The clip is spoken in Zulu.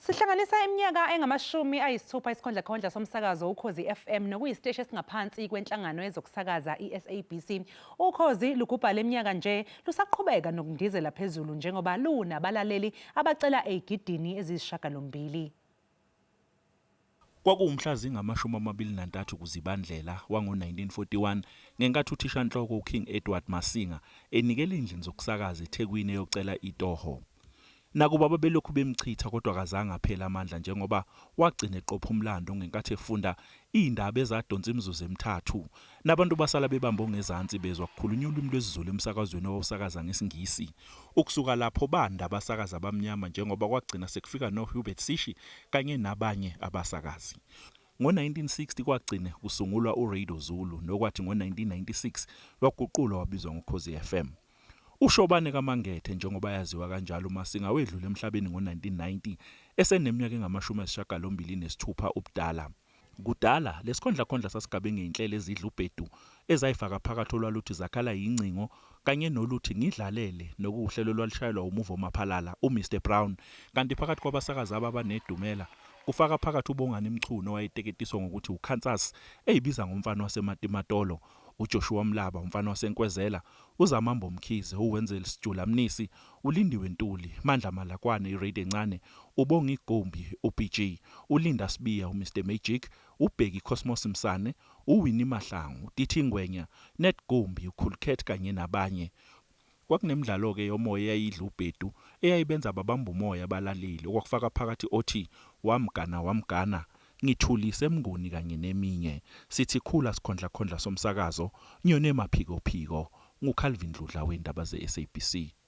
Sihlanganisa iminyaka engamashumi ayisithupha isikhondlakhondla soMsakazo uKhozi FM nokuyisiteshi esingaphansi kweNhlangano yezokusakaza iSABC. uKhozi lugubha leminyaka nje lusaqhubeka nokundizela phezulu njengoba lunabaleli abacela ezigidini eziyisishiyagalombili. Kwakuwumhla zingama-23 kuZibandlela wango-1941 ngenkathi uthishanhloko uKing Edward Masinga enikela endlini zokusakaza eThekwini eyocela itoho. Nakuba babelokhu bemchitha kodwa akazange aphela amandla njengoba wagcina eqopha umlando ngenkathi efunda izindaba ezadonsa imizuzu emithathu nabantu basala bebambe ngezansi bezwa kukhulunywa ulimi lwesiZulu emsakazweni owawusakaza ngesiNgisi. Ukusuka lapho banda abasakazi abamnyama njengoba kwagcina sekufika noHubert Sishi kanye nabanye abasakazi. Ngo-1960 kwagcina kusungulwa uRadio Zulu nokwathi ngo-1996 waguqulwa wabizwa ngoKhozi FM. Ushobane kaMangethe njengoba yaziwa kanjalo Masinga wedlule emhlabeni ngo-1990 eseneminyaka engamashumi ubudala. Kudala lesikhondlakhondla sasigabe ngeinhlelo ezidla ubhedu ezayifaka phakathi olwaluthi zakhala yincingo kanye noluthi ngidlalele nokuhlelo lwalishayelwa umuvo maphalala uMr Brown kanti phakathi kwabasakazi abanedumela kufaka phakathi ubongani Mchuno owayeteketiswa ngokuthi uKhansas eyibiza ngomfana waseMatimatolo, uJoshua Mlaba umfana waseNkwezela, uZamambo Mkhize, uWenzeli Sijula Mnisi, uLindiwe Ntuli, Mandla Malakwane iRadio encane, uBonga Igombi uBG, uLinda Sibiya uMr Magic, uBheki Cosmos Msane, uWinnie Mahlangu, Tithi Ngwenya, Net Gombi, uKhulkhet kanye nabanye. Kwakunemidlalo ke yomoya eyayidla ubhedu eyayibenza babamba umoya abalaleli okwakufaka phakathi othi wamgana ngithulise emnguni kanye neminye. Sithi khula sikhondlakhondla soMsakazo nyone emaphiko phiko nguCalvin Dludla weindaba zeSABC.